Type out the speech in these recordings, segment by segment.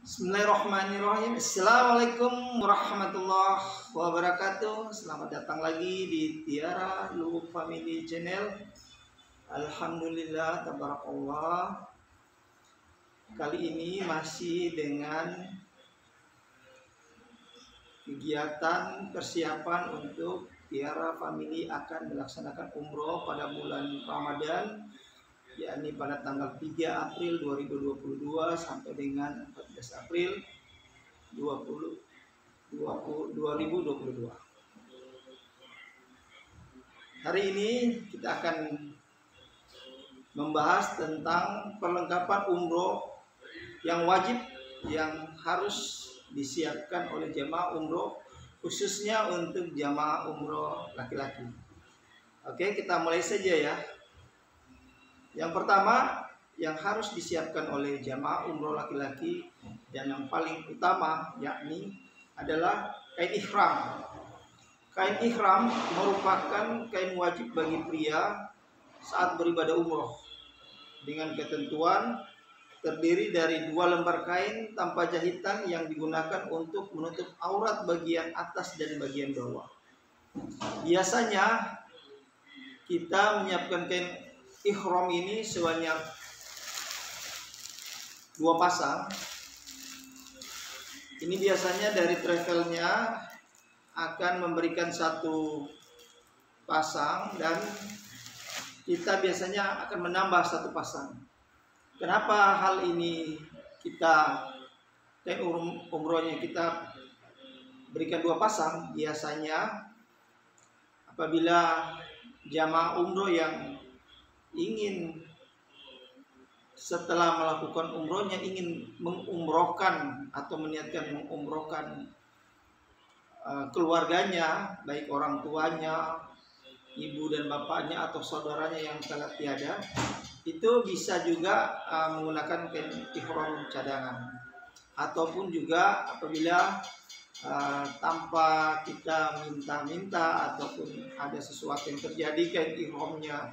Bismillahirrahmanirrahim. Assalamualaikum warahmatullahi wabarakatuh. Selamat datang lagi di Tiara Lubuk Family Channel. Alhamdulillah, tabarakallah. Kali ini masih dengan kegiatan persiapan untuk Tiara Family akan melaksanakan umroh pada bulan Ramadan, yakni pada tanggal 3 April 2022 sampai dengan 14 April 2022. Hari ini kita akan membahas tentang perlengkapan umroh yang wajib yang harus disiapkan oleh jamaah umroh, khususnya untuk jamaah umroh laki-laki. Oke, kita mulai saja ya. Yang pertama yang harus disiapkan oleh jamaah umroh laki-laki dan yang paling utama yakni adalah kain ihram. Kain ihram merupakan kain wajib bagi pria saat beribadah umroh dengan ketentuan terdiri dari 2 lembar kain tanpa jahitan yang digunakan untuk menutup aurat bagian atas dan bagian bawah. Biasanya kita menyiapkan kain ihram ini sebanyak 2 pasang. Ini biasanya dari travelnya akan memberikan 1 pasang dan kita biasanya akan menambah 1 pasang. Kenapa hal ini kita kain umrohnya kita berikan 2 pasang? Biasanya apabila jamaah umroh yang ingin setelah melakukan umrohnya ingin mengumrohkan atau meniatkan mengumrohkan keluarganya, baik orang tuanya, ibu dan bapaknya atau saudaranya yang telah tiada, itu bisa juga menggunakan kain ihram cadangan. Ataupun juga apabila tanpa kita minta-minta ataupun ada sesuatu yang terjadi kain ihramnya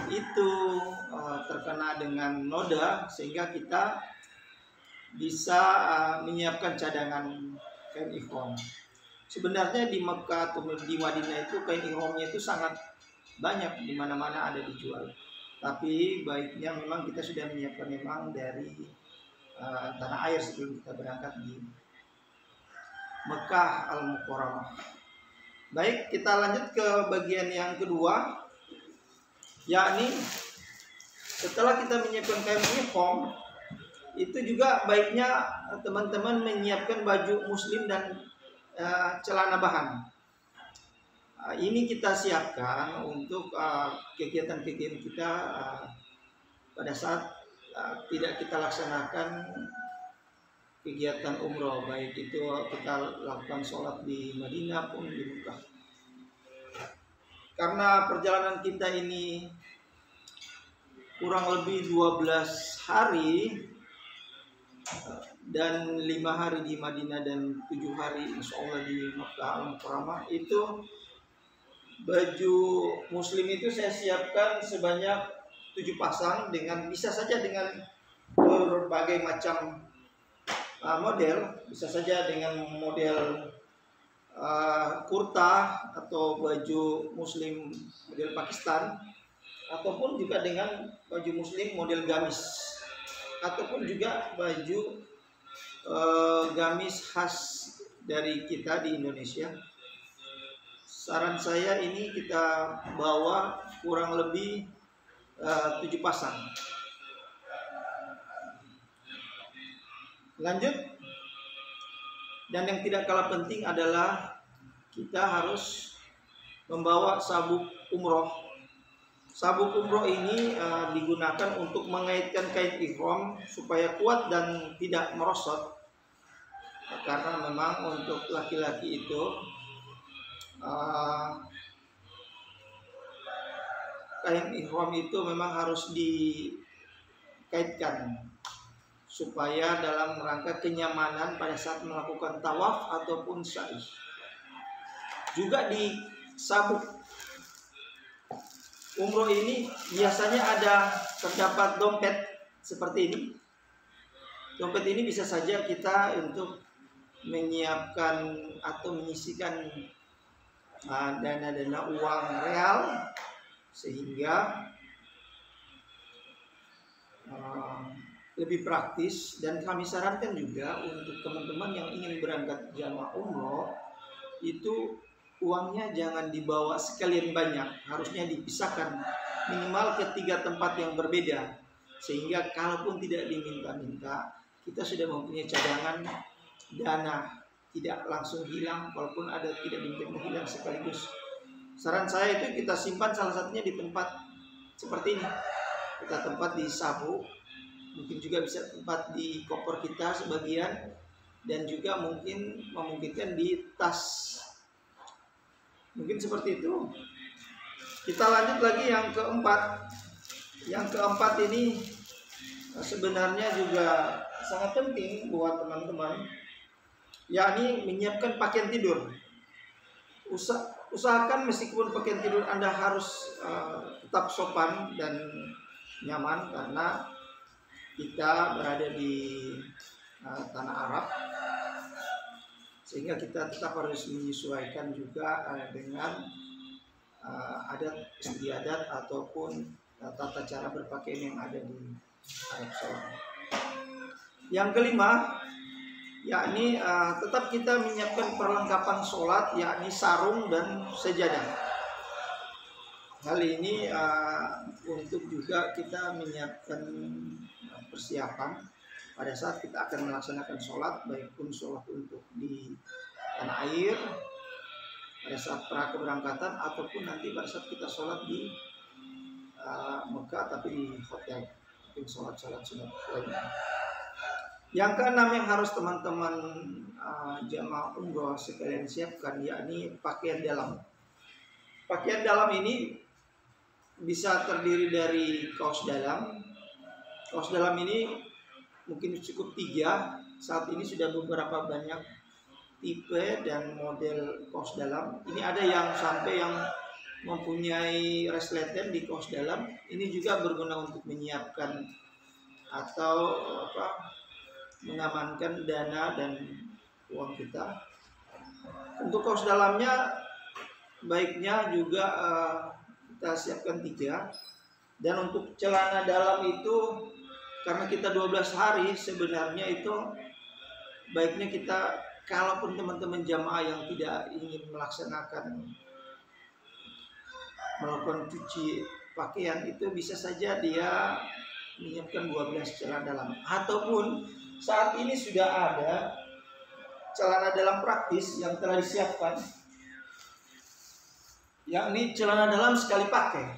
itu terkena dengan noda sehingga kita bisa menyiapkan cadangan kain ihram. Sebenarnya di Mekah atau di Madinah itu kain ihramnya itu sangat banyak, di mana-mana ada dijual. Tapi baiknya memang kita sudah menyiapkan memang dari tanah air sebelum kita berangkat di Mekah Al-Mukarramah. Baik, kita lanjut ke bagian yang kedua, yakni setelah kita menyiapkan kain ihram, itu juga baiknya teman-teman menyiapkan baju muslim dan celana bahan. Ini kita siapkan untuk kegiatan-kegiatan kita pada saat tidak kita laksanakan kegiatan umroh, baik itu kita lakukan sholat di Madinah pun di Mekah. Karena perjalanan kita ini kurang lebih 12 hari dan 5 hari di Madinah dan 7 hari insya Allah di Mekah Al-Mukarramah, itu baju muslim itu saya siapkan sebanyak 7 pasang dengan bisa saja dengan berbagai macam model, bisa saja dengan model kurta atau baju muslim model Pakistan, ataupun juga dengan baju muslim model gamis, ataupun juga baju gamis khas dari kita di Indonesia. Saran saya ini kita bawa kurang lebih 7 pasang. Lanjut, dan yang tidak kalah penting adalah kita harus membawa sabuk umroh. Sabuk umroh ini digunakan untuk mengaitkan kain ihram supaya kuat dan tidak merosot. Karena memang untuk laki-laki itu kain ihram itu memang harus dikaitkan supaya dalam rangka kenyamanan pada saat melakukan tawaf ataupun sa'i. Juga di sabuk umroh ini biasanya terdapat dompet seperti ini. Dompet ini bisa saja kita untuk menyiapkan atau menyisikan dana-dana uang real, sehingga lebih praktis. Dan kami sarankan juga untuk teman-teman yang ingin berangkat jamaah umroh, itu uangnya jangan dibawa sekalian banyak, harusnya dipisahkan minimal ke 3 tempat yang berbeda, sehingga kalaupun tidak diminta-minta, kita sudah mempunyai cadangan dana, tidak langsung hilang. Walaupun ada tidak diminta hilang sekaligus. Saran saya itu kita simpan salah satunya di tempat seperti ini. Kita tempat di sabu, mungkin juga bisa tempat di koper kita sebagian, dan juga mungkin memungkinkan di tas. Mungkin seperti itu. Kita lanjut lagi yang keempat. Yang keempat ini sebenarnya juga sangat penting buat teman-teman, yakni menyiapkan pakaian tidur. Usahakan meskipun pakaian tidur Anda harus tetap sopan dan nyaman, karena kita berada di tanah Arab, sehingga kita tetap harus menyesuaikan juga dengan adat istiadat ataupun tata cara berpakaian yang ada di Arab Saudi. Yang kelima, yakni tetap kita menyiapkan perlengkapan sholat, yakni sarung dan sejadah. Hal ini untuk juga kita menyiapkan persiapan pada saat kita akan melaksanakan sholat, baik pun sholat untuk di tanah air pada saat pra keberangkatan, ataupun nanti pada saat kita sholat di Mekah tapi di hotel, mungkin sholat-sholat sunat lainnya. Yang keenam yang harus teman-teman jamaah umroh sekalian siapkan, yakni pakaian dalam. Pakaian dalam ini bisa terdiri dari kaos dalam. Kaos dalam ini mungkin cukup 3. Saat ini sudah beberapa banyak tipe dan model kaos dalam. Ini ada yang sampai yang mempunyai resleting di kaos dalam. Ini juga berguna untuk menyiapkan atau mengamankan dana dan uang kita. Untuk kaos dalamnya baiknya juga kita siapkan 3. Dan untuk celana dalam itu, karena kita 12 hari, sebenarnya itu baiknya kita, kalaupun teman-teman jamaah yang tidak ingin melaksanakan melakukan cuci pakaian, itu bisa saja dia menyiapkan 12 celana dalam. Ataupun saat ini sudah ada celana dalam praktis yang telah disiapkan, yakni celana dalam sekali pakai.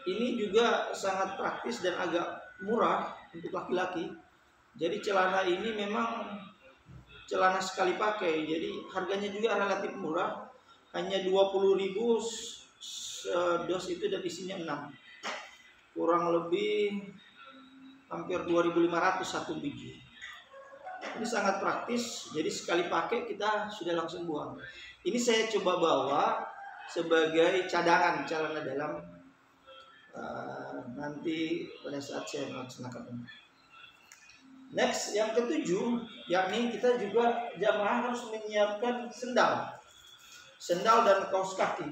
Ini juga sangat praktis dan agak murah untuk laki-laki. Jadi celana ini memang celana sekali pakai, jadi harganya juga relatif murah, hanya 20.000 dos itu, dan isinya 6, kurang lebih hampir 2.500 satu biji. Ini sangat praktis, jadi sekali pakai kita sudah langsung buang. Ini saya coba bawa sebagai cadangan celana dalam nanti pada saat saya melaksanakan. Next, yang ketujuh, yakni kita juga jamaah harus menyiapkan sendal dan kaos kaki.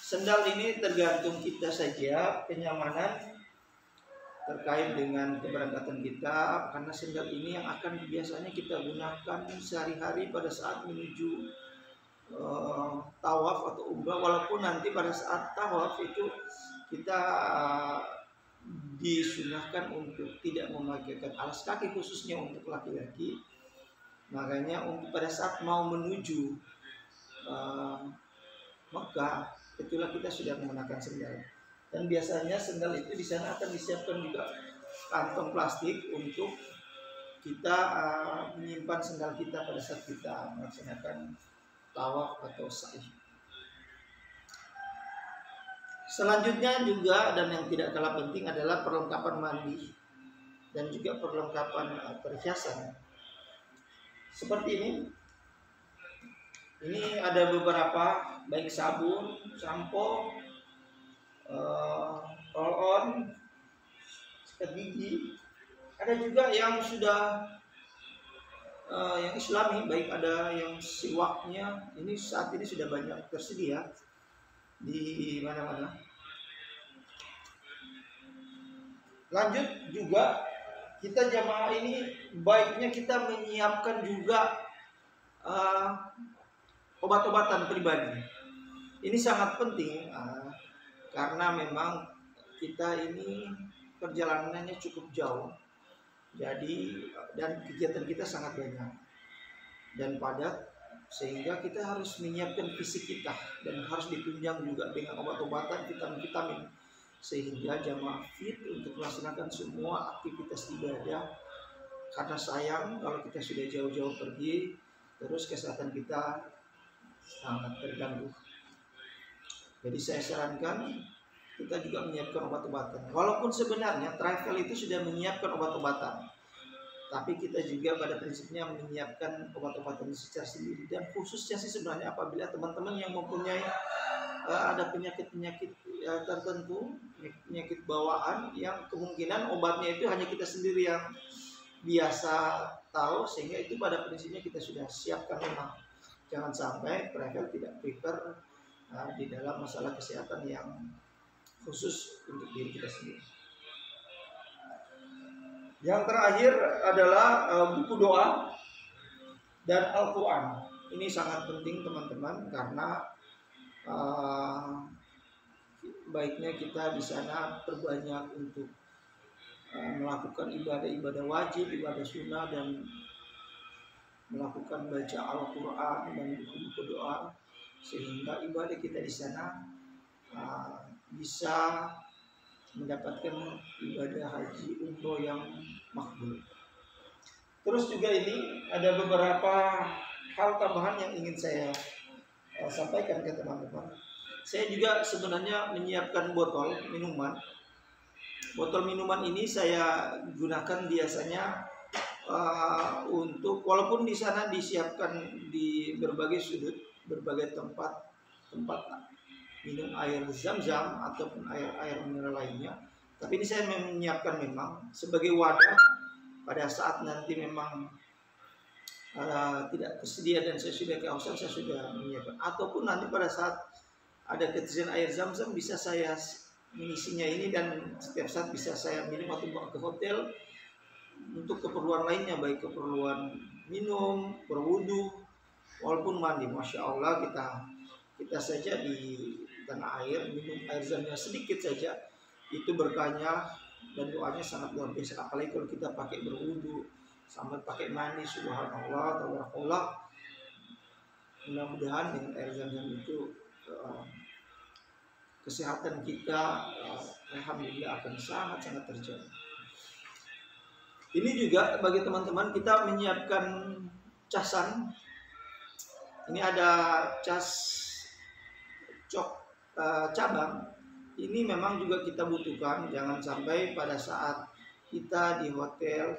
Sendal ini tergantung kita saja kenyamanan terkait dengan keberangkatan kita, karena sendal ini yang akan biasanya kita gunakan sehari-hari pada saat menuju tawaf atau umrah. Walaupun nanti pada saat tawaf itu kita disunahkan untuk tidak memakaikan alas kaki, khususnya untuk laki-laki. Makanya untuk pada saat mau menuju Mekah, itulah kita sudah menggunakan sendal. Dan biasanya sendal itu di sana akan disiapkan juga kantong plastik untuk kita menyimpan sendal kita pada saat kita melaksanakan tawaf atau sa'i. Selanjutnya juga, dan yang tidak kalah penting, adalah perlengkapan mandi dan juga perlengkapan perhiasan. Seperti ini. Ini ada beberapa, baik sabun, sampo, roll-on, sikat gigi, Ada juga yang sudah yang Islami, baik ada yang siwaknya, ini saat ini sudah banyak tersedia di mana-mana. Lanjut juga, kita jamaah ini baiknya kita menyiapkan juga obat-obatan pribadi. Ini sangat penting karena memang kita ini perjalanannya cukup jauh. Jadi dan kegiatan kita sangat banyak dan padat, sehingga kita harus menyiapkan fisik kita dan harus ditunjang juga dengan obat-obatan, vitamin-vitamin, sehingga jamaah fit untuk melaksanakan semua aktivitas ibadah. Karena sayang kalau kita sudah jauh-jauh pergi, terus kesehatan kita sangat terganggu. Jadi saya sarankan kita juga menyiapkan obat-obatan. Walaupun sebenarnya travel itu sudah menyiapkan obat-obatan, tapi kita juga pada prinsipnya menyiapkan obat-obatan secara sendiri. Dan khususnya sih sebenarnya apabila teman-teman yang mempunyai ada penyakit-penyakit tertentu, penyakit bawaan yang kemungkinan obatnya itu hanya kita sendiri yang biasa tahu, sehingga itu pada prinsipnya kita sudah siapkan memang. Jangan sampai travel tidak prepare di dalam masalah kesehatan yang khusus untuk diri kita sendiri. Yang terakhir adalah buku doa dan Al-Quran. Ini sangat penting teman-teman, karena baiknya kita di sana perbanyak untuk melakukan ibadah-ibadah wajib, ibadah sunnah, dan melakukan baca Al-Quran dan buku-buku doa, sehingga ibadah kita di sana bisa mendapatkan ibadah haji umroh yang makbul. Terus juga ini ada beberapa hal tambahan yang ingin saya sampaikan ke teman-teman. Saya juga sebenarnya menyiapkan botol minuman. Botol minuman ini saya gunakan biasanya untuk, walaupun di sana disiapkan di berbagai sudut, berbagai tempat minum air zam-zam ataupun air mineral lainnya, tapi ini saya menyiapkan memang sebagai wadah pada saat nanti memang tidak tersedia dan saya sudah kehausan, saya sudah menyiapkan. Ataupun nanti pada saat ada ketersediaan air zam-zam, bisa saya mengisinya ini dan setiap saat bisa saya minum atau bawa ke hotel untuk keperluan lainnya, baik keperluan minum, berwudu, walaupun mandi. Masya Allah, kita saja di tanah air minum air zamnya sedikit saja, itu berkahnya dan doanya sangat luar biasa. Apalagi kalau kita pakai berwudu sampai pakai mandi, subhanallah, tabarakallah. Mudah-mudahan dengan air zam-zam itu kesehatan kita alhamdulillah akan sangat-sangat terjaga. Ini juga bagi teman-teman, kita menyiapkan casan. Ini ada cas cabang. Ini memang juga kita butuhkan. Jangan sampai pada saat kita di hotel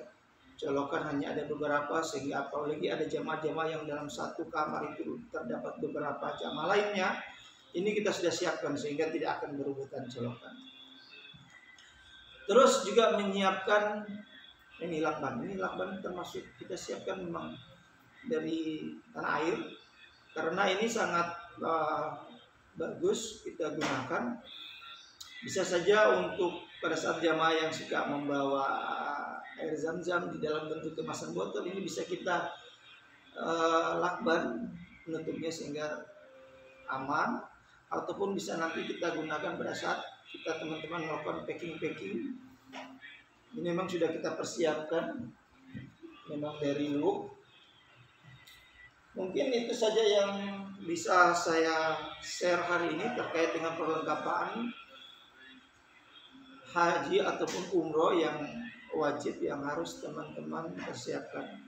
colokan hanya ada beberapa, sehingga apalagi ada jamaah-jamaah yang dalam satu kamar itu terdapat beberapa jamaah lainnya. Ini kita sudah siapkan sehingga tidak akan berebutan colokan. Terus juga menyiapkan ini lakban. Ini lakban termasuk kita siapkan memang dari tanah air, karena ini sangat bagus kita gunakan. Bisa saja untuk pada saat jamaah yang suka membawa air zam-zam di dalam bentuk kemasan botol, ini bisa kita lakban penutupnya sehingga aman. Ataupun bisa nanti kita gunakan pada saat kita teman-teman melakukan packing. Ini memang sudah kita persiapkan memang dari dulu. Mungkin itu saja yang bisa saya share hari ini terkait dengan perlengkapan haji ataupun umroh yang wajib yang harus teman-teman persiapkan.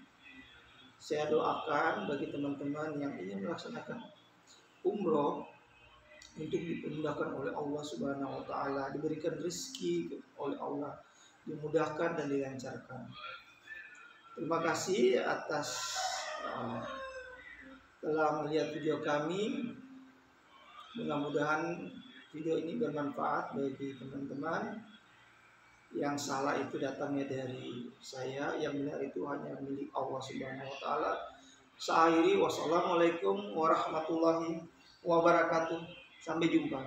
Saya doakan bagi teman-teman yang ingin melaksanakan umroh untuk dipermudahkan oleh Allah Subhanahu wa taala, diberikan rezeki oleh Allah, dimudahkan dan dilancarkan. Terima kasih atas telah melihat video kami. Mudah-mudahan video ini bermanfaat bagi teman-teman. yang salah itu datangnya dari saya, yang benar itu hanya milik Allah Subhanahu wa taala. Saya akhiri, wassalamualaikum warahmatullahi wabarakatuh. Sampai jumpa.